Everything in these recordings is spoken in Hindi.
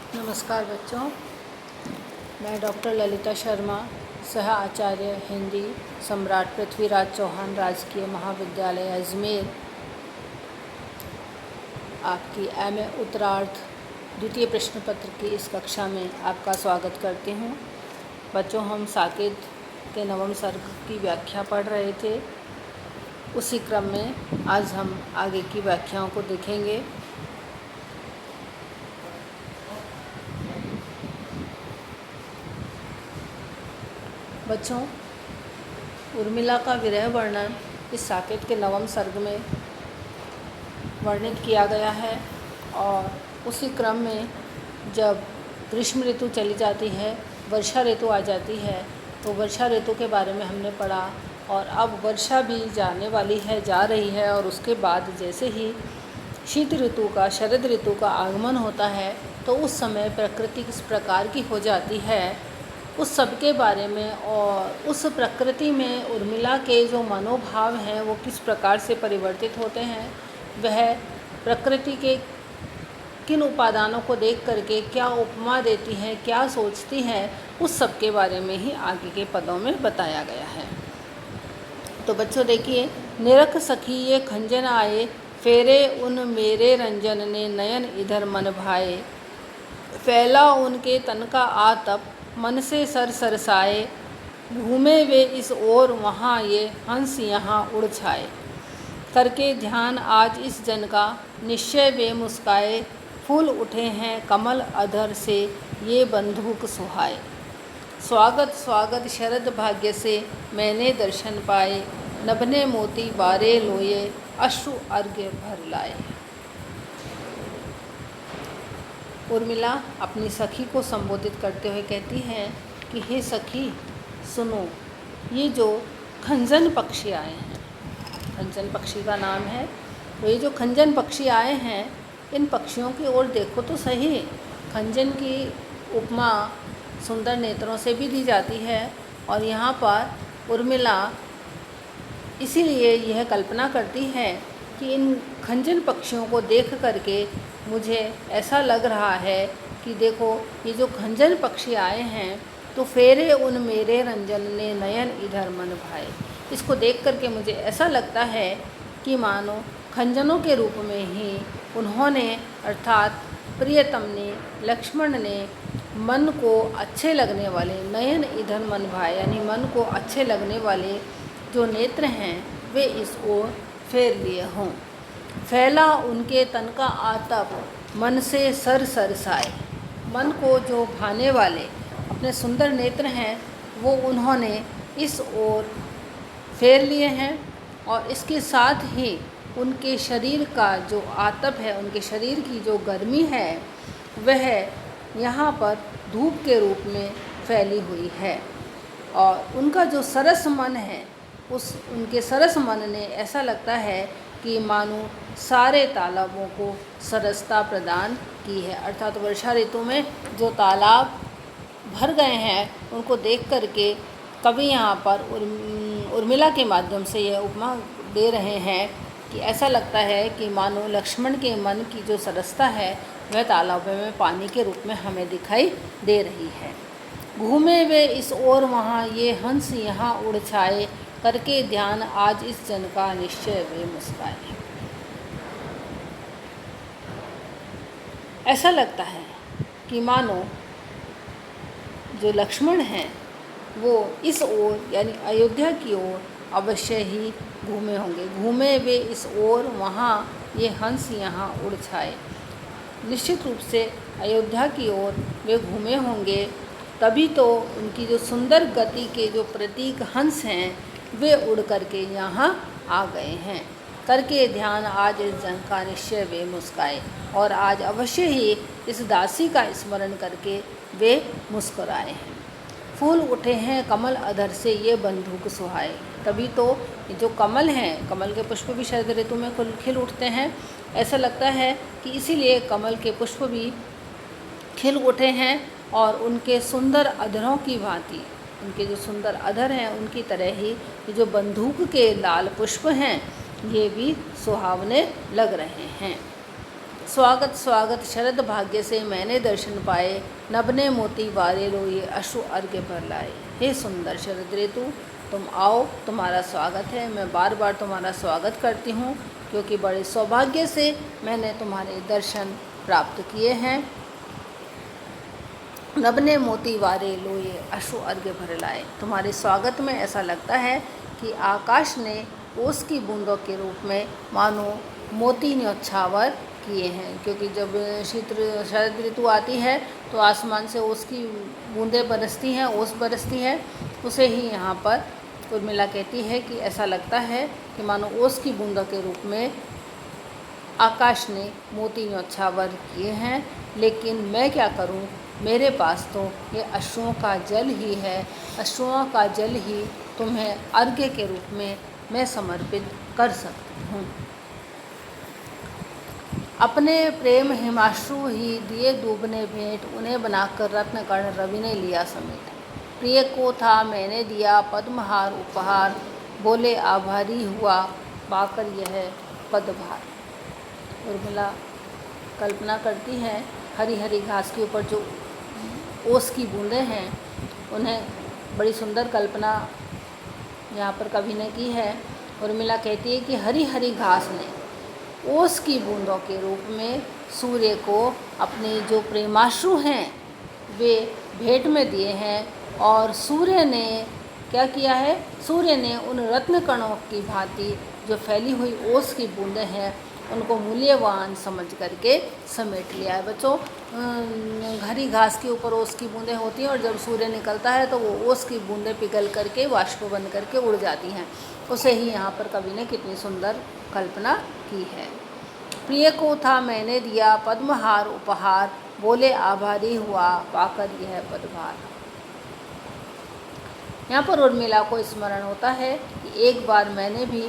नमस्कार बच्चों, मैं डॉक्टर ललिता शर्मा, सह आचार्य हिंदी, सम्राट पृथ्वीराज चौहान राजकीय महाविद्यालय अजमेर, आपकी एमए उत्तरार्ध द्वितीय प्रश्न पत्र की इस कक्षा में आपका स्वागत करती हूँ। बच्चों, हम साकेत के नवम सर्ग की व्याख्या पढ़ रहे थे। उसी क्रम में आज हम आगे की व्याख्याओं को देखेंगे। बच्चों, उर्मिला का विरह वर्णन इस साकेत के नवम सर्ग में वर्णित किया गया है और उसी क्रम में जब ग्रीष्म ऋतु चली जाती है, वर्षा ऋतु आ जाती है, तो वर्षा ऋतु के बारे में हमने पढ़ा और अब वर्षा भी जाने वाली है, जा रही है और उसके बाद जैसे ही शीत ऋतु का, शरद ऋतु का आगमन होता है तो उस समय प्रकृति किस प्रकार की हो जाती है, उस सब के बारे में और उस प्रकृति में उर्मिला के जो मनोभाव हैं वो किस प्रकार से परिवर्तित होते हैं, वह प्रकृति के किन उपादानों को देख करके क्या उपमा देती हैं, क्या सोचती हैं, उस सब के बारे में ही आगे के पदों में बताया गया है। तो बच्चों देखिए, निरख सखी ये खंजन आए, फेरे उन मेरे रंजन ने नयन इधर मन भाए, फैला उनके तन का आतप मन से सर सरसाए, घूमे वे इस ओर वहाँ ये हंस यहाँ उड़ छाए, करके ध्यान आज इस जन का निश्चय वे मुस्काए, फूल उठे हैं कमल अधर से ये बंधुक सुहाए, स्वागत स्वागत शरद भाग्य से मैंने दर्शन पाए, नभने मोती बारे लोये अश्रु अर्घ्य भर लाए। उर्मिला अपनी सखी को संबोधित करते हुए कहती है कि हे सखी सुनो, ये जो खंजन पक्षी आए हैं, खंजन पक्षी का नाम है, तो ये जो खंजन पक्षी आए हैं, इन पक्षियों की ओर देखो तो सही। खंजन की उपमा सुंदर नेत्रों से भी दी जाती है और यहाँ पर उर्मिला इसीलिए यह कल्पना करती है कि इन खंजन पक्षियों को देख करके मुझे ऐसा लग रहा है कि देखो, ये जो खंजन पक्षी आए हैं तो फेरे उन मेरे रंजन ने नयन इधर मन भाए। इसको देख करके मुझे ऐसा लगता है कि मानो खंजनों के रूप में ही उन्होंने, अर्थात प्रियतम ने, लक्ष्मण ने मन को अच्छे लगने वाले, नयन इधर मन भाए यानी मन को अच्छे लगने वाले जो नेत्र हैं वे इस ओर फेर लिए हों। फैला उनके तन का आतप मन से सर सरसाए, मन को जो भाने वाले अपने सुंदर नेत्र हैं वो उन्होंने इस ओर फेर लिए हैं और इसके साथ ही उनके शरीर का जो आतप है, उनके शरीर की जो गर्मी है वह यहाँ पर धूप के रूप में फैली हुई है और उनका जो सरस मन है, उस उनके सरस मन ने ऐसा लगता है कि मानो सारे तालाबों को सरसता प्रदान की है। अर्थात वर्षा ऋतु में जो तालाब भर गए हैं उनको देख करके कवि यहाँ पर उर्मिला के माध्यम से यह उपमा दे रहे हैं कि ऐसा लगता है कि मानो लक्ष्मण के मन की जो सरसता है वह तालाबों में पानी के रूप में हमें दिखाई दे रही है। घूमे वे इस ओर वहाँ ये हंस यहाँ उड़ छाए, करके ध्यान आज इस जन का निश्चय वे मुस्काए। ऐसा लगता है कि मानो जो लक्ष्मण हैं वो इस ओर यानी अयोध्या की ओर अवश्य ही घूमे होंगे। घूमे वे इस ओर वहाँ ये हंस यहाँ उड़ छाए, निश्चित रूप से अयोध्या की ओर वे घूमे होंगे, तभी तो उनकी जो सुंदर गति के जो प्रतीक हंस हैं वे उड़ करके यहाँ आ गए हैं। करके ध्यान आज इस जन का निश्चय वे मुस्काए, और आज अवश्य ही इस दासी का स्मरण करके वे मुस्कुराए हैं। फूल उठे हैं कमल अधर से ये बंधुक सुहाए, तभी तो जो कमल हैं, कमल के पुष्प भी शरद ऋतु में खिल उठते हैं। ऐसा लगता है कि इसीलिए कमल के पुष्प भी खिल उठे हैं और उनके सुंदर अधरों की भांति, उनके जो सुंदर अधर हैं उनकी तरह ही ये जो बंदूक के लाल पुष्प हैं ये भी सुहावने लग रहे हैं। स्वागत स्वागत शरद भाग्य से मैंने दर्शन पाए, नभने मोती वारे रोए अश्रु अर्घ्य भर लाए। हे सुंदर शरद ऋतु, तुम आओ, तुम्हारा स्वागत है। मैं बार बार तुम्हारा स्वागत करती हूँ क्योंकि बड़े सौभाग्य से मैंने तुम्हारे दर्शन प्राप्त किए हैं। नभने मोती वारे लोए अश्रु अर्घ्य भर लाए। तुम्हारे स्वागत में ऐसा लगता है कि आकाश ने ओस की बूंदों के रूप में मानो मोती न्योछावर किए हैं, क्योंकि जब शरद ऋतु आती है तो आसमान से ओस की बूंदें बरसती हैं, ओस बरसती है। उसे ही यहाँ पर उर्मिला कहती है कि ऐसा लगता है कि मानो ओस की बूंदों के रूप में आकाश ने मोती न्योछावर किए हैं। लेकिन मैं क्या करूं, मेरे पास तो ये अश्रुओं का जल ही है। अश्रुओं का जल ही तुम्हें अर्घ्य के रूप में मैं समर्पित कर सकती हूँ। अपने प्रेम हिमाश्रु ही दिए डूबने भेंट, उन्हें बनाकर रत्न कर्ण रवि ने लिया समेट। प्रिय को था मैंने दिया पद्महार उपहार, बोले आभारी हुआ पाकर यह पदभार। उर्मिला कल्पना करती है हरी हरी घास के ऊपर जो ओस की बूंदें हैं, उन्हें बड़ी सुंदर कल्पना यहाँ पर कवि ने की है। उर्मिला कहती है कि हरी हरी घास ने ओस की बूंदों के रूप में सूर्य को अपने जो प्रेमाश्रु हैं वे भेंट में दिए हैं, और सूर्य ने क्या किया है, सूर्य ने उन रत्न कणों की भांति जो फैली हुई ओस की बूंदें हैं उनको मूल्यवान समझ करके समेट लिया है। बच्चों, हरी घास के ऊपर ओस की बूंदें होती हैं और जब सूर्य निकलता है तो वो ओस की बूंदें पिघल करके वाष्प बन करके उड़ जाती हैं। उसे ही यहाँ पर कवि ने कितनी सुंदर कल्पना की है। प्रिय को था मैंने दिया पद्महार उपहार, बोले आभारी हुआ पाकर यह पदभार। यहाँ पर उर्मिला को स्मरण होता है कि एक बार मैंने भी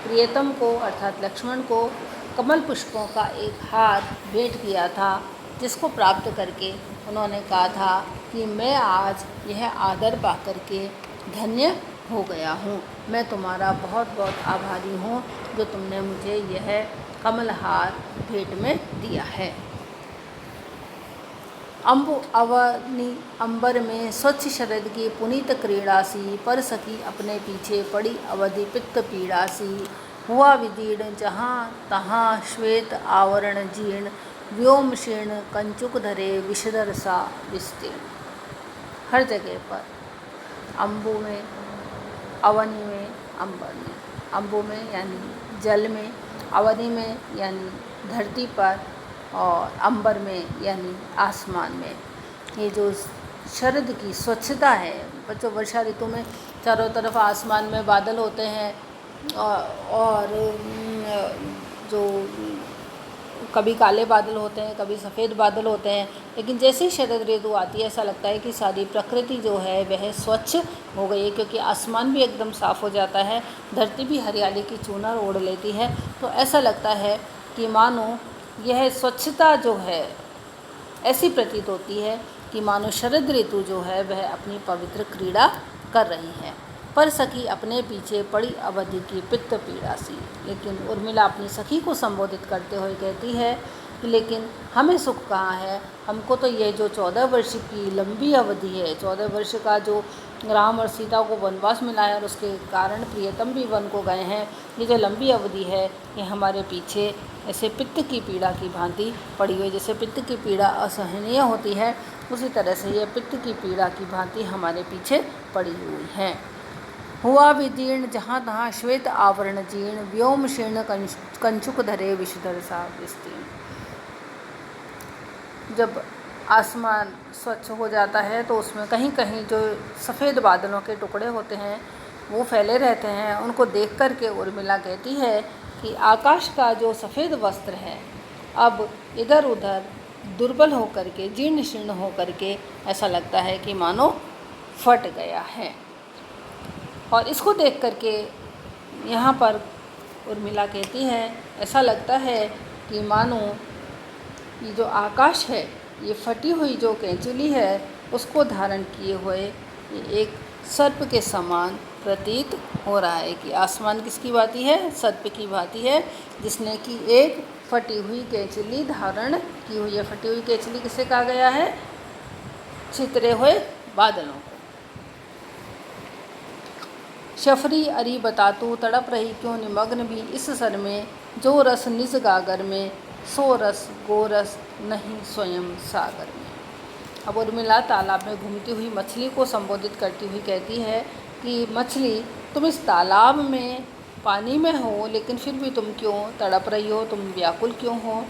प्रियतम को अर्थात लक्ष्मण को कमल पुष्पों का एक हार भेंट किया था, जिसको प्राप्त करके उन्होंने कहा था कि मैं आज यह आदर पाकर के धन्य हो गया हूँ। मैं तुम्हारा बहुत बहुत आभारी हूँ जो तुमने मुझे यह कमल हार भेंट में दिया है। अम्बु अवनी अंबर में स्वच्छ शरद की पुनीत क्रीड़ा सी, पर सखी अपने पीछे पड़ी अवधि पित्त पीड़ा सी। हुआ विदीर्ण जहाँ तहाँ श्वेत आवरण जीर्ण, व्योम शीर्ण कंचुक धरे विषधर सा विस्तीर्ण। हर जगह पर अम्बु में, अवनी में, अंबर में, अम्बु में यानी जल में, अवनी में यानी धरती पर, और अंबर में यानी आसमान में। ये जो शरद की स्वच्छता है बच्चों, वर्षा ऋतु में चारों तरफ आसमान में बादल होते हैं और जो कभी काले बादल होते हैं, कभी सफ़ेद बादल होते हैं, लेकिन जैसे ही शरद ऋतु आती है ऐसा लगता है कि सारी प्रकृति जो है वह स्वच्छ हो गई है, क्योंकि आसमान भी एकदम साफ़ हो जाता है, धरती भी हरियाली की चूनर ओढ़ लेती है। तो ऐसा लगता है कि मानो यह स्वच्छता जो है ऐसी प्रतीत होती है कि मानो शरद ऋतु जो है वह अपनी पवित्र क्रीड़ा कर रही है। पर सखी अपने पीछे पड़ी अवधि की पित्त पीड़ा सी। लेकिन उर्मिला अपनी सखी को संबोधित करते हुए कहती है कि लेकिन हमें सुख कहाँ है, हमको तो ये जो 14 वर्ष की लंबी अवधि है, 14 वर्ष का जो राम और सीता को वनवास मिला है और उसके कारण प्रियतम भी वन को गए हैं, ये जो लंबी अवधि है ये हमारे पीछे ऐसे पित्त की पीड़ा की भांति पड़ी हुई। जैसे पित्त की पीड़ा असहनीय होती है, उसी तरह से ये पित्त की पीड़ा की भांति हमारे पीछे पड़ी हुई है। हुआ विदीर्ण जहाँ तहाँ श्वेत आवरण जीर्ण, व्योम शीर्ण कंचुक धरे विषधर सा विस्तीर्ण। जब आसमान स्वच्छ हो जाता है तो उसमें कहीं कहीं जो सफ़ेद बादलों के टुकड़े होते हैं वो फैले रहते हैं। उनको देख कर के उर्मिला कहती है कि आकाश का जो सफ़ेद वस्त्र है अब इधर उधर दुर्बल होकर के, जीर्ण शीर्ण होकर के ऐसा लगता है कि मानो फट गया है। और इसको देख कर के यहाँ पर उर्मिला कहती है ऐसा लगता है कि मानो ये जो आकाश है, ये फटी हुई जो कैंचुली है उसको धारण किए हुए ये एक सर्प के समान प्रतीत हो रहा है कि आसमान किसकी भांति है, सर्प की भांति है, जिसने कि एक फटी हुई केचली धारण की हुई है। फटी हुई केचली किसे कहा गया है? छितरे हुए बादलों को। शफरी अरी बता तू तड़प रही क्यों निमग्न भी इस सर में, जो रस निज गागर में सो रस गोरस नहीं स्वयं सागर में। अब उर्मिला तालाब में घूमती हुई मछली को संबोधित करती हुई कहती है कि मछली, तुम इस तालाब में पानी में हो, लेकिन फिर भी तुम क्यों तड़प रही हो, तुम व्याकुल क्यों हो?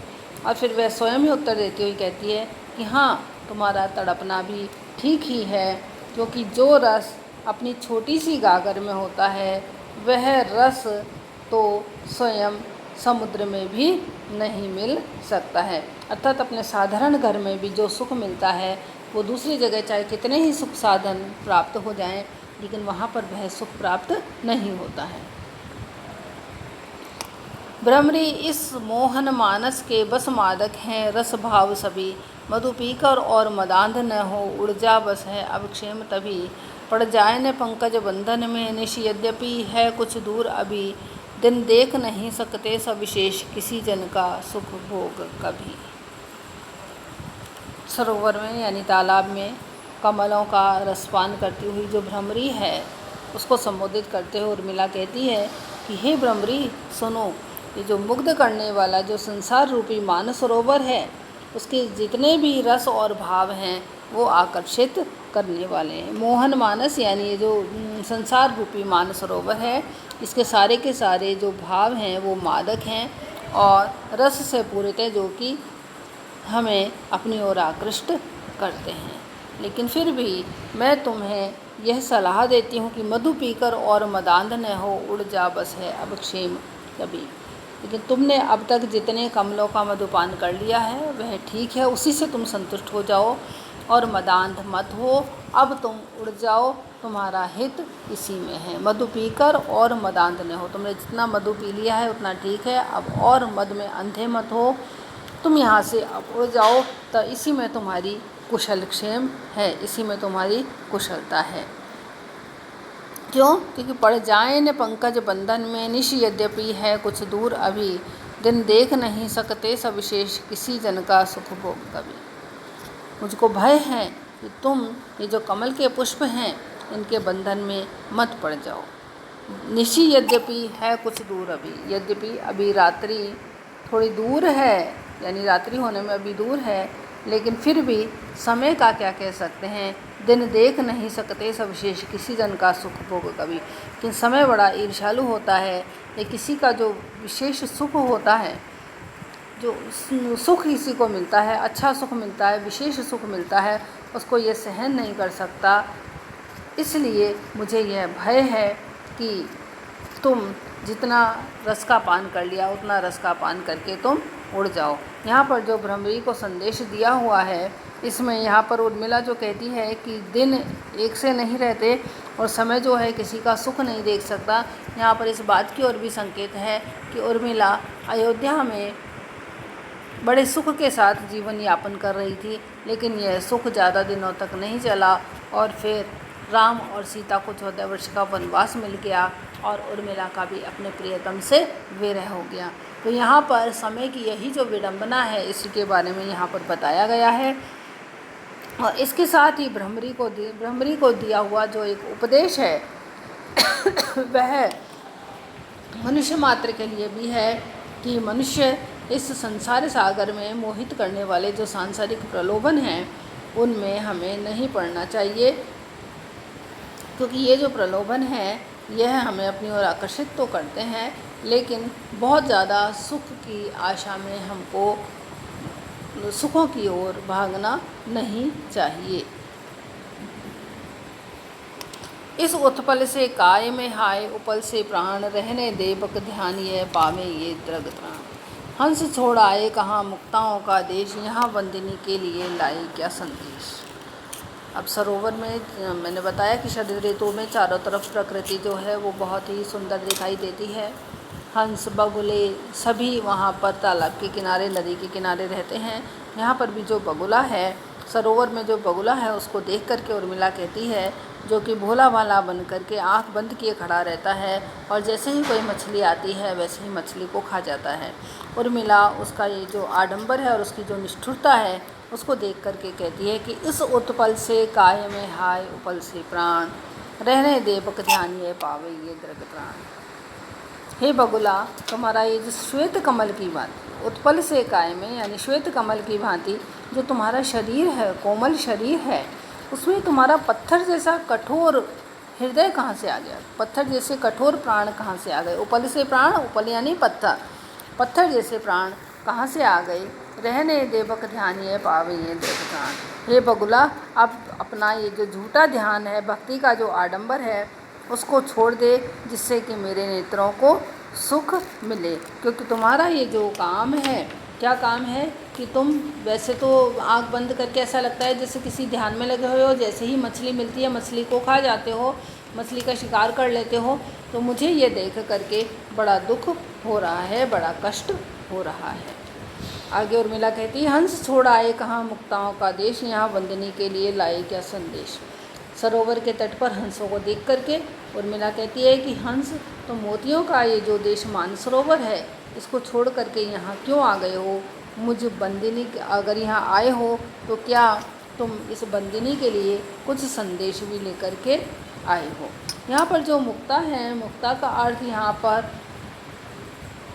और फिर वह स्वयं ही उत्तर देती हुई कहती है कि हाँ, तुम्हारा तड़पना भी ठीक ही है, क्योंकि जो रस अपनी छोटी सी गागर में होता है वह रस तो स्वयं समुद्र में भी नहीं मिल सकता है। अर्थात अपने साधारण घर में भी जो सुख मिलता है वो दूसरी जगह चाहे कितने ही सुख साधन प्राप्त हो जाएं, लेकिन वहाँ पर वह सुख प्राप्त नहीं होता है। भ्रमरी इस मोहन मानस के बस मादक हैं रस भाव सभी, मधु पीकर और मदांध न हो ऊर्जा बस है अब क्षेम तभी, पड़ जाए न पंकज बंधन में निश यद्यपि है कुछ दूर अभी, दिन देख नहीं सकते सविशेष किसी जन का सुख भोग कभी। सरोवर में यानी तालाब में कमलों का रसपान करती हुई जो भ्रमरी है उसको संबोधित करते हुए उर्मिला कहती है कि हे भ्रमरी सुनो, ये जो मुग्ध करने वाला जो संसार रूपी मानस सरोवर है उसके जितने भी रस और भाव हैं वो आकर्षित करने वाले हैं। मोहन मानस यानी ये जो संसार रूपी मानस सरोवर है इसके सारे के सारे जो भाव हैं वो मादक हैं और रस से पूरित है, जो कि हमें अपनी ओर आकृष्ट करते हैं। लेकिन फिर भी मैं तुम्हें यह सलाह देती हूँ कि मधु पीकर और मदांध न हो उड़ जा बस है अब क्षेम कभी। लेकिन तुमने अब तक जितने कमलों का मधुपान कर लिया है वह ठीक है, उसी से तुम संतुष्ट हो जाओ और मदांध मत हो, अब तुम उड़ जाओ, तुम्हारा हित इसी में है। मधु पीकर और मदांध न हो, तुमने जितना मधु पी लिया है उतना ठीक है, अब और मद में अंधे मत हो, तुम यहाँ से अब उड़ जाओ, तो इसी में तुम्हारी कुशल क्षेम है, इसी में तुम्हारी कुशलता है। क्यों? क्योंकि पड़ जाए न पंकज बंधन में निश यद्यपि है कुछ दूर अभी, दिन देख नहीं सकते सविशेष किसी जन का सुख भोग कभी। मुझको भय है कि तुम ये जो कमल के पुष्प हैं इनके बंधन में मत पड़ जाओ। निशी यद्यपि है कुछ दूर अभी, यद्यपि अभी रात्रि थोड़ी दूर है, यानी रात्रि होने में अभी दूर है, लेकिन फिर भी समय का क्या कह सकते हैं, दिन देख नहीं सकते सविशेष किसी जन का सुख भोग कभी। लेकिन समय बड़ा ईर्ष्यालु होता है, ये किसी का जो विशेष सुख होता है, जो सुख किसी को मिलता है, अच्छा सुख मिलता है, विशेष सुख मिलता है, उसको ये सहन नहीं कर सकता। इसलिए मुझे यह भय है कि तुम जितना रस का पान कर लिया उतना रस का पान करके तुम उड़ जाओ। यहाँ पर जो भ्रमरी को संदेश दिया हुआ है इसमें यहाँ पर उर्मिला जो कहती है कि दिन एक से नहीं रहते और समय जो है किसी का सुख नहीं देख सकता, यहाँ पर इस बात की ओर भी संकेत है कि उर्मिला अयोध्या में बड़े सुख के साथ जीवन यापन कर रही थी, लेकिन यह सुख ज़्यादा दिनों तक नहीं चला और फिर राम और सीता को 14 वर्ष का वनवास मिल गया और उर्मिला का भी अपने प्रियतम से विरह हो गया। तो यहाँ पर समय की यही जो विडंबना है इसी के बारे में यहाँ पर बताया गया है। और इसके साथ ही भ्रमरी को दिया हुआ जो एक उपदेश है वह मनुष्य मात्र के लिए भी है कि मनुष्य इस संसार सागर में मोहित करने वाले जो सांसारिक प्रलोभन हैं उनमें हमें नहीं पड़ना चाहिए, क्योंकि ये जो प्रलोभन है यह हमें अपनी ओर आकर्षित तो करते हैं, लेकिन बहुत ज़्यादा सुख की आशा में हमको सुखों की ओर भागना नहीं चाहिए। इस उत्पल से काय में हाय उपल से प्राण, रहने दे बक ध्यान यह पावे ये दृग त्राण। हंस छोड़ आए कहाँ मुक्ताओं का देश, यहाँ बंदिनी के लिए लाए क्या संदेश। अब सरोवर में मैंने बताया कि शरद ऋतु में चारों तरफ प्रकृति जो है वो बहुत ही सुंदर दिखाई देती है। हंस बगुले सभी वहाँ पर तालाब के किनारे नदी के किनारे रहते हैं। यहाँ पर भी जो बगुला है, सरोवर में जो बगुला है उसको देख करके उर्मिला कहती है जो कि भोला भाला बन करके आँख बंद किए खड़ा रहता है और जैसे ही कोई मछली आती है वैसे ही मछली को खा जाता है। उर्मिला उसका ये जो आडंबर है और उसकी जो निष्ठुरता है उसको देख करके कहती है कि इस उत्पल से काय में हाय उपल से प्राण, रहने दे बक ध्यान ये पावे ये दृग प्राण। हे बगुला, तुम्हारा ये जो श्वेत कमल की भांति उत्पल से काय में यानी श्वेत कमल की भांति जो तुम्हारा शरीर है, कोमल शरीर है, उसमें तुम्हारा पत्थर जैसा कठोर हृदय कहाँ से आ गया? पत्थर जैसे कठोर प्राण कहाँ से आ गए? उपल से प्राण, उपल यानी पत्थर, पत्थर जैसे प्राण कहाँ से आ गए? रहने देवक ध्यान ये पावे ये दृग प्राण। हे बगुला, अब अपना ये जो झूठा ध्यान है, भक्ति का जो आडंबर है, उसको छोड़ दे, जिससे कि मेरे नेत्रों को सुख मिले। क्योंकि तुम्हारा ये जो काम है, क्या काम है कि तुम वैसे तो आँख बंद करके ऐसा लगता है जैसे किसी ध्यान में लगे हुए हो, जैसे ही मछली मिलती है मछली को खा जाते हो, मछली का शिकार कर लेते हो। तो मुझे ये देख करके बड़ा दुख हो रहा है, बड़ा कष्ट हो रहा है। आगे उर्मिला कहती है, हंस छोड़ आए कहाँ मुक्ताओं का देश, यहाँ वंदनी के लिए लाए क्या संदेश। सरोवर के तट पर हंसों को देख करके उर्मिला कहती है कि हंस, तो मोतियों का ये जो देश मानसरोवर है, इसको छोड़ करके यहाँ क्यों आ गए हो? मुझ बंदिनी, अगर यहाँ आए हो तो क्या तुम इस बंदिनी के लिए कुछ संदेश भी लेकर के आए हो? यहाँ पर जो मुक्ता है, मुक्ता का अर्थ यहाँ पर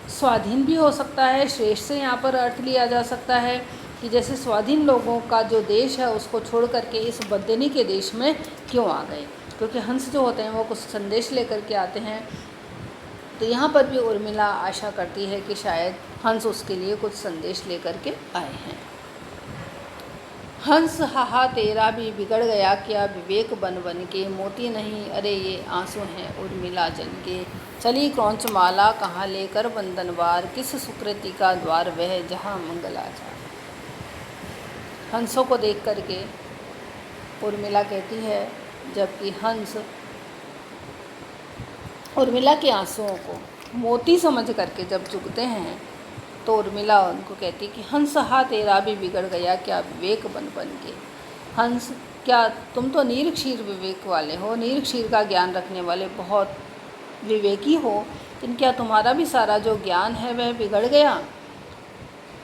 स्वाधीन भी हो सकता है, श्रेष्ठ से यहाँ पर अर्थ लिया जा सकता है कि जैसे स्वाधीन लोगों का जो देश है उसको छोड़ करके इस बंदिनी के देश में क्यों आ गए, क्योंकि हंस जो होते हैं वो कुछ संदेश लेकर के आते हैं। तो यहाँ पर भी उर्मिला आशा करती है कि शायद हंस उसके लिए कुछ संदेश लेकर के आए हैं। हंस हाहा तेरा भी बिगड़ गया क्या विवेक बन बन के, मोती नहीं अरे ये आंसू हैं उर्मिला जन के। चली क्रौंच माला कहाँ लेकर बंधनवार, किस सुकृति का द्वार वह जहाँ मंगलाचार। हंसों को देख करके उर्मिला कहती है, जबकि हंस उर्मिला के आंसुओं को मोती समझ करके जब चुगते हैं, तो उर्मिला उनको कहती है कि हंस हा तेरा भी बिगड़ गया क्या विवेक बन बन के। हंस, क्या तुम तो नीर क्षीर विवेक वाले हो, नीर क्षीर का ज्ञान रखने वाले बहुत विवेकी हो, लेकिन क्या तुम्हारा भी सारा जो ज्ञान है वह बिगड़ गया,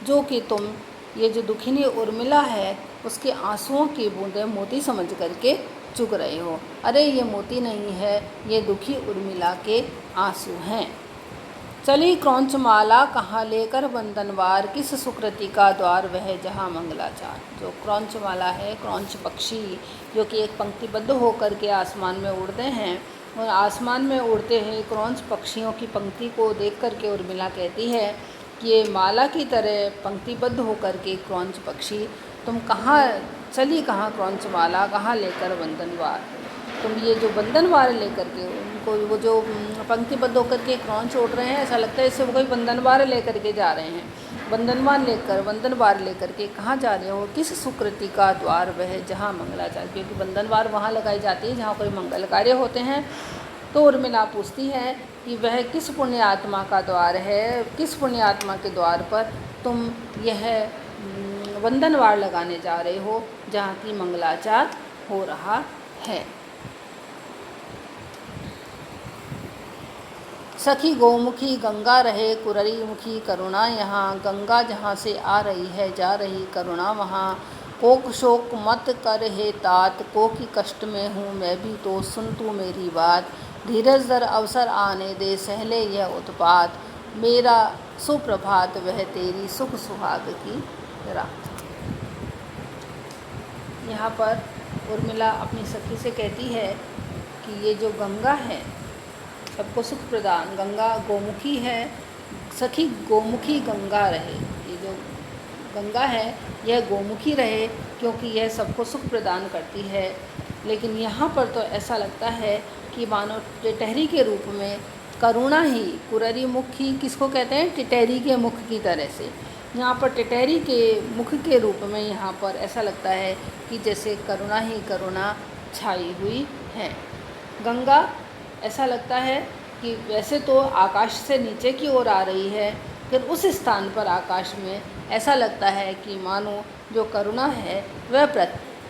जो कि तुम ये जो दुखिनी उर्मिला है उसके आंसुओं की बूंदें मोती समझ करके चुग रहे हो। अरे ये मोती नहीं है, ये दुखी उर्मिला के आंसू हैं। चली क्रौंच माला कहाँ लेकर बंधनवार, किस सुकृति का द्वार वह जहाँ मंगलाचार। जो क्रौंच माला है, क्रौंच पक्षी जो कि एक पंक्तिबद्ध होकर के आसमान में उड़ते हैं, और आसमान में उड़ते हैं क्रौंच पक्षियों की पंक्ति को देख करके उर्मिला कहती है कि ये माला की तरह पंक्तिबद्ध होकर के क्रौंच पक्षी तुम कहाँ चली, कहाँ क्रौंच माला कहाँ लेकर बंधनवार। तुम ये जो बंधनवार लेकर के उनको, वो जो पंक्तिबद्ध होकर के क्रौंच उड़ रहे हैं, ऐसा लगता है इससे वो कोई बंधनवार लेकर के जा रहे हैं। बंधनवार लेकर के कहाँ जा रहे हो, किस सुकृति का द्वार वह जहाँ मंगलाचार। क्योंकि बंधनवार वहाँ लगाई जाती है जहाँ कोई मंगल कार्य होते हैं। तो उर्मिला पूछती है कि वह किस पुण्य आत्मा का द्वार है, किस पुण्य आत्मा के द्वार पर तुम यह बंधनवार लगाने जा रहे हो जहाँ की मंगलाचार हो रहा है। सखी गौमुखी गंगा रहे कुररी मुखी करुणा यहाँ, गंगा जहाँ से आ रही है जा रही करुणा वहाँ। कोक शोक मत कर हे तात, को की कष्ट में हूँ मैं भी तो सुन तू मेरी बात। धीरज दर अवसर आने दे सहले यह उत्पात, मेरा सुप्रभात वह तेरी सुख सुहाग की रात। यहाँ पर उर्मिला अपनी सखी से कहती है कि ये जो गंगा है सबको सुख प्रदान, गंगा गोमुखी है, सखी गोमुखी गंगा रहे। ये जो गंगा है यह गोमुखी रहे क्योंकि यह सबको सुख प्रदान करती है। लेकिन यहाँ पर तो ऐसा लगता है कि मानो टिटहरी के रूप में करुणा ही, कुररी मुख ही किसको कहते हैं, टिटहरी के मुख की तरह से। यहाँ पर टिटहरी के मुख के रूप में यहाँ पर ऐसा लगता है कि जैसे करुणा ही करुणा छाई हुई है। गंगा ऐसा लगता है कि वैसे तो आकाश से नीचे की ओर आ रही है, फिर उस स्थान पर आकाश में ऐसा लगता है कि मानो जो करुणा है वह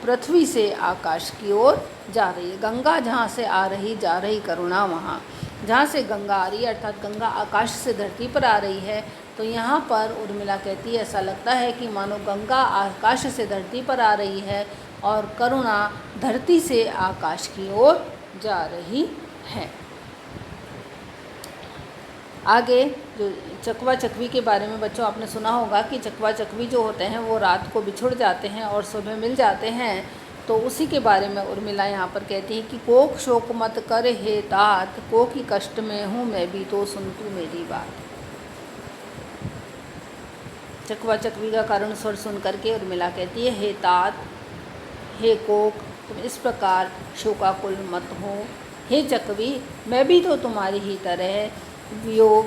पृथ्वी से आकाश की ओर जा रही है। गंगा जहाँ से आ रही जा रही करुणा वहाँ, जहाँ से गंगा आ रही है अर्थात गंगा आकाश से धरती पर आ रही है। तो यहाँ पर उर्मिला कहती है ऐसा लगता है कि मानो गंगा आकाश से धरती पर आ रही है और करुणा धरती से आकाश की ओर जा रही है। आगे जो चकवा चकवी के बारे में बच्चों आपने सुना होगा कि चकवा चकवी जो होते हैं वो रात को बिछुड़ जाते हैं और सुबह मिल जाते हैं। तो उसी के बारे में उर्मिला यहाँ पर कहती है कि कोक शोक मत कर हे तात, को की कष्ट में हूँ मैं भी तो सुन तू मेरी बात। चकवा चकवी का करुण स्वर सुन करके उर्मिला कहती है हे तात, हे कोक, तुम इस प्रकार शोकाकुल मत हो। हे चकवी, मैं भी तो तुम्हारी ही तरह वियोग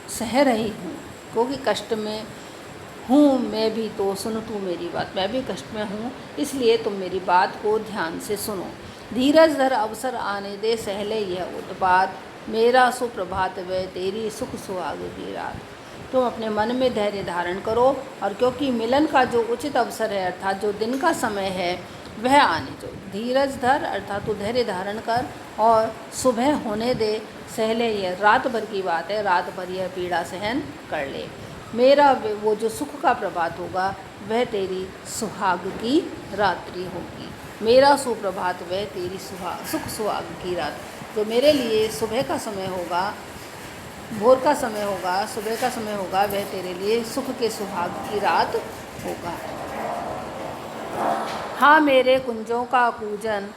सह रही हूँ, क्योंकि कष्ट में हूँ मैं भी तो सुनो तू मेरी बात। मैं भी कष्ट में हूँ, इसलिए तुम मेरी बात को ध्यान से सुनो। धीरज धर अवसर आने दे सहले यह उत्पात, मेरा सुप्रभात वह तेरी सुख सुहाग की रात। तुम अपने मन में धैर्य धारण करो और क्योंकि मिलन का जो उचित अवसर है अर्थात जो दिन का समय है वह आने दो। धीरज धर अर्थात तू धैर्य धारण कर और सुबह होने दे। सहले यह रात भर की बात है, रात भर यह पीड़ा सहन कर ले। मेरा वो जो सुख का प्रभात होगा वह तेरी सुहाग की रात्रि होगी। मेरा सुप्रभात वह तेरी सुख सुहाग की रात। जो मेरे लिए सुबह का समय होगा, भोर का समय होगा, सुबह का समय होगा, वह तेरे लिए सुख के सुहाग की रात होगा। हाँ मेरे कुंजों का कूजन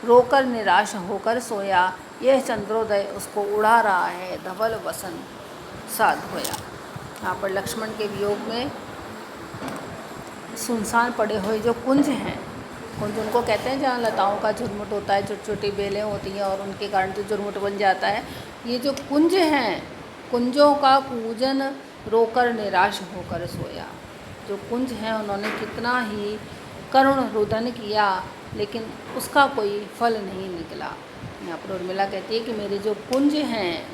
रोकर निराश होकर सोया, यह चंद्रोदय उसको उड़ा रहा है धवल वसन साध होया। यहाँ पर लक्ष्मण के वियोग में सुनसान पड़े हुए जो कुंज हैं, कुंज उनको कहते हैं जहाँ लताओं का झुरमुट होता है, छोटी छोटी बेलें होती हैं और उनके कारण जो झुरमुट बन जाता है। ये जो कुंज हैं, कुंजों का कूजन रोकर निराश होकर सोया। जो कुंज हैं उन्होंने कितना ही करुण रुदन किया लेकिन उसका कोई फल नहीं निकला। यहाँ पर उर्मिला कहती है कि मेरे जो कुंज हैं,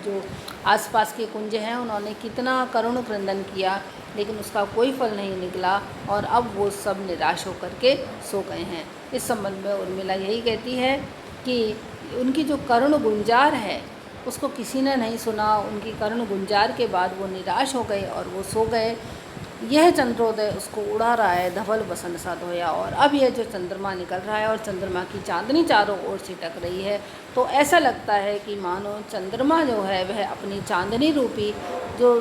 जो आसपास के कुंज हैं, उन्होंने कितना करुण क्रंदन किया लेकिन उसका कोई फल नहीं निकला और अब वो सब निराश होकर के सो गए हैं। इस संबंध में उर्मिला यही कहती है कि उनकी जो करुण गुंजार है उसको किसी ने नहीं सुना। उनकी करुण गुंजार के बाद वो निराश हो गए और वो सो गए। यह चंद्रोदय उसको उड़ा रहा है धवल वसन सा धोया। और अब यह जो चंद्रमा निकल रहा है और चंद्रमा की चांदनी चारों ओर छिटक रही है तो ऐसा लगता है कि मानो चंद्रमा जो है वह अपनी चांदनी रूपी जो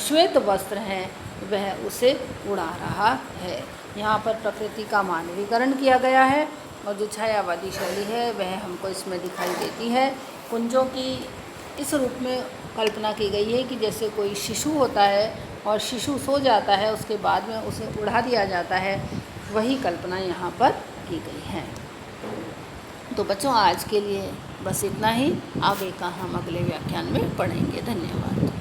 श्वेत वस्त्र हैं वह उसे उड़ा रहा है। यहाँ पर प्रकृति का मानवीकरण किया गया है और जो छायावादी शैली है वह हमको इसमें दिखाई देती है। कुंजों की इस रूप में कल्पना की गई है कि जैसे कोई शिशु होता है और शिशु सो जाता है उसके बाद में उसे उड़ा दिया जाता है, वही कल्पना यहाँ पर की गई है। तो बच्चों आज के लिए बस इतना ही, आगे का हम अगले व्याख्यान में पढ़ेंगे। धन्यवाद।